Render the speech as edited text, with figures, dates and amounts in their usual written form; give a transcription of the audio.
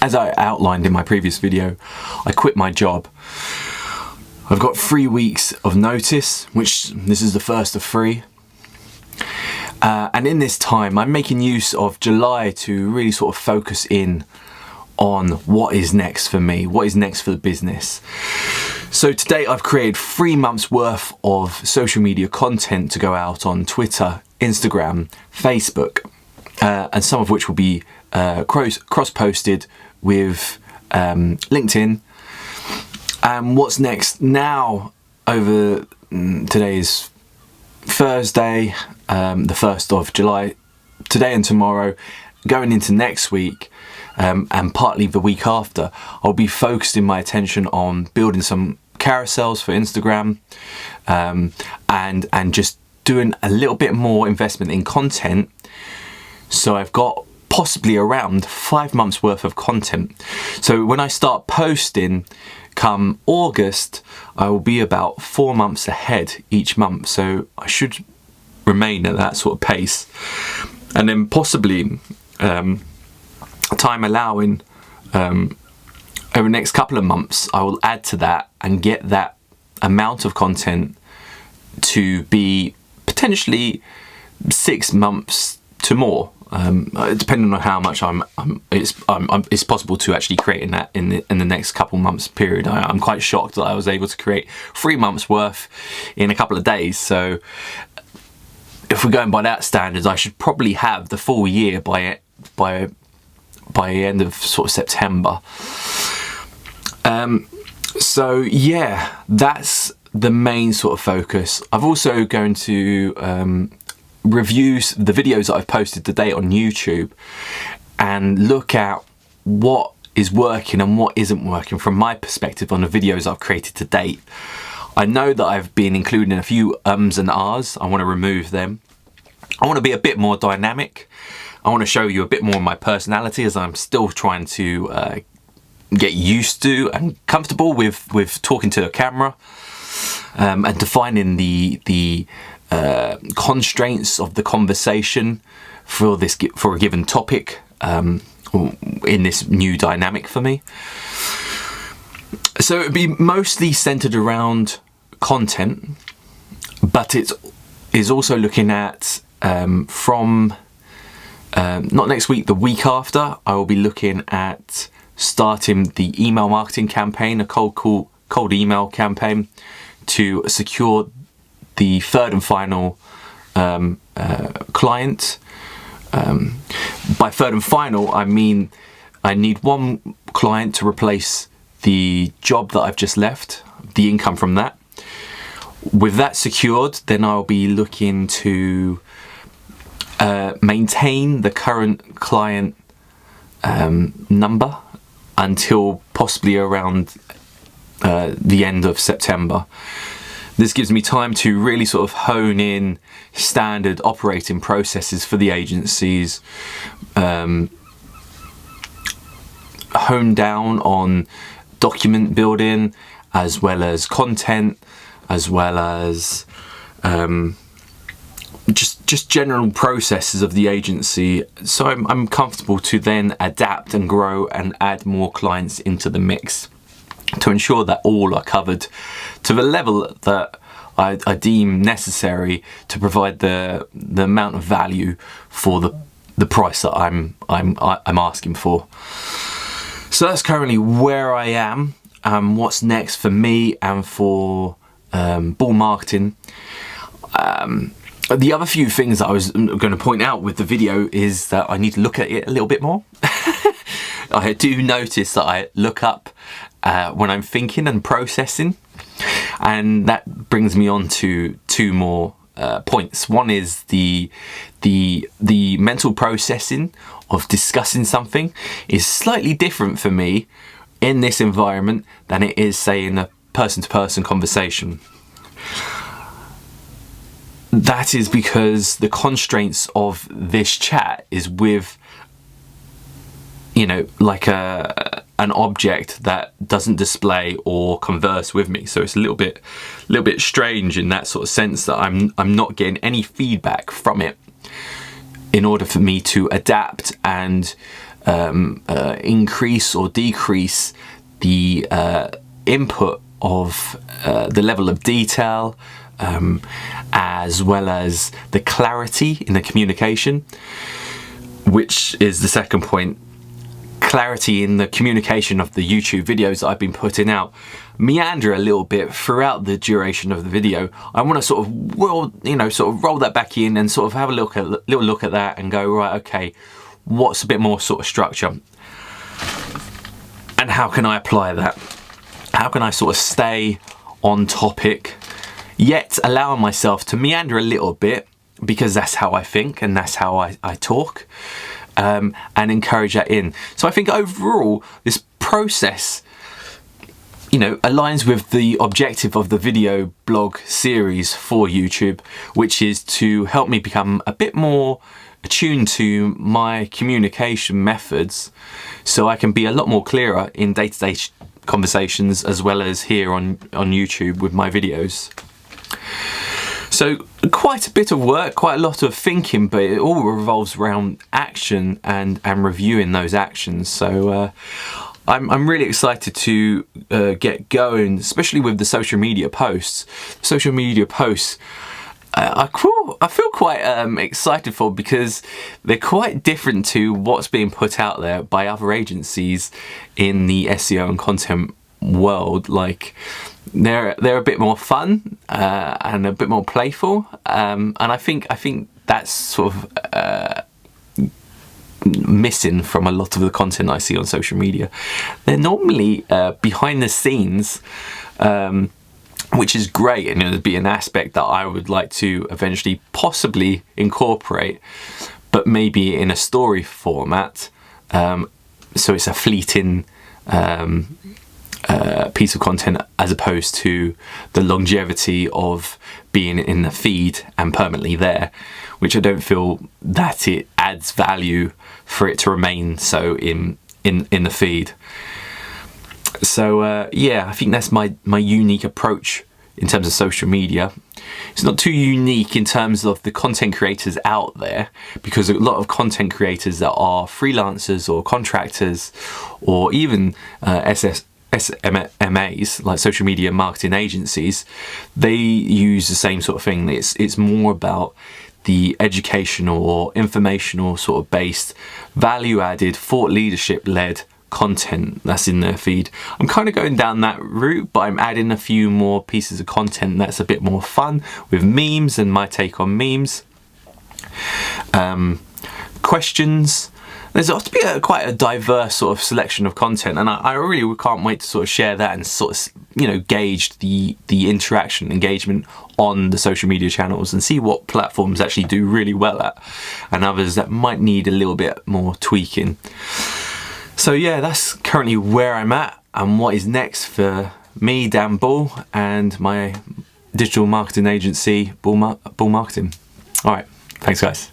as I outlined in my previous video, I quit my job. I've got 3 weeks of notice, which this is the first of 3. And in this time, I'm making use of July to really sort of focus in on what is next for me, what is next for the business. So today I've created 3 months worth of social media content to go out on Twitter, Instagram, Facebook, and some of which will be cross-posted with LinkedIn. And what's next now, over today's Thursday, the 1st of July, today and tomorrow, going into next week, and partly the week after, I'll be focusing my attention on building some carousels for Instagram, and just doing a little bit more investment in content. So I've got possibly around 5 months worth of content. So when I start posting come August, I will be about 4 months ahead each month. So I should remain at that sort of pace. And then possibly, time allowing, over the next couple of months, I will add to that and get that amount of content to be potentially 6 months to more, depending on how much it's possible to actually create in the next couple months period. I'm quite shocked that I was able to create 3 months worth in a couple of days. So if we're going by that standards, I should probably have the full year by the end of sort of September. So yeah, that's the main sort of focus. I've also going to review the videos that I've posted today on YouTube and look at what is working and what isn't working from my perspective on the videos I've created to date. I know that I've been including a few ums and ahs. I want to remove them. I want to be a bit more dynamic. I want to show you a bit more of my personality, as I'm still trying to get used to and comfortable with talking to a camera, and defining the constraints of the conversation for a given topic, in this new dynamic for me. So it'd be mostly centered around content, but it is also looking at from not next week, the week after, I will be looking at starting the email marketing campaign, a cold email campaign, to secure the 3rd and final client. By 3rd and final, I mean I need 1 client to replace the job that I've just left, the income from that. With that secured, then I'll be looking to maintain the current client number until possibly around the end of September. This gives me time to really sort of hone in standard operating processes for the agencies, hone down on document building, as well as content, as well as just general processes of the agency, so I'm comfortable to then adapt and grow and add more clients into the mix to ensure that all are covered to the level that I deem necessary to provide the amount of value for the price that I'm asking for. So that's currently where I am, and what's next for me and for Ball Marketing. The other few things that I was going to point out with the video is that I need to look at it a little bit more. I do notice that I look up when I'm thinking and processing, and that brings me on to 2 more points. One is the mental processing of discussing something is slightly different for me in this environment than it is, say, in a person-to-person conversation. That is because the constraints of this chat is with, like an object that doesn't display or converse with me. So it's a little bit strange in that sort of sense that I'm not getting any feedback from it in order for me to adapt and increase or decrease the input of the level of detail, as well as the clarity in the communication, which is the second point. Clarity in the communication of the YouTube videos that I've been putting out meander a little bit throughout the duration of the video. I want to sort of roll that back in and sort of have a little look at that and go, right, okay, what's a bit more sort of structure, and how can I apply that? How can I sort of stay on topic, yet allow myself to meander a little bit, because that's how I think and that's how I talk, and encourage that in. So I think overall this process, aligns with the objective of the video blog series for YouTube, which is to help me become a bit more attuned to my communication methods, so I can be a lot more clearer in day-to-day conversations, as well as here on YouTube with my videos. So quite a bit of work, quite a lot of thinking, but it all revolves around action and reviewing those actions. So I'm really excited to get going, especially with the social media posts. Social media posts, I feel quite excited for, because they're quite different to what's being put out there by other agencies in the SEO and content world. Like they're a bit more fun and a bit more playful, and I think that's sort of missing from a lot of the content I see on social media. They're normally behind the scenes, which is great, and it'd be an aspect that I would like to eventually possibly incorporate, but maybe in a story format, so it's a fleeting piece of content, as opposed to the longevity of being in the feed and permanently there, which I don't feel that it adds value for it to remain so in the feed. So yeah, I think that's my unique approach in terms of social media. It's not too unique in terms of the content creators out there, because a lot of content creators that are freelancers or contractors, or even SMAs, like social media marketing agencies, they use the same sort of thing. It's more about the educational or informational sort of based, value added, thought leadership led content that's in their feed. I'm kind of going down that route, but I'm adding a few more pieces of content that's a bit more fun, with memes and my take on memes, questions. There's ought to be quite a diverse sort of selection of content, and I really can't wait to sort of share that and sort of gauge the interaction, engagement on the social media channels, and see what platforms actually do really well at, and others that might need a little bit more tweaking. So yeah, that's currently where I'm at and what is next for me, Dan Bull, and my digital marketing agency, Bull Marketing. All right, thanks guys.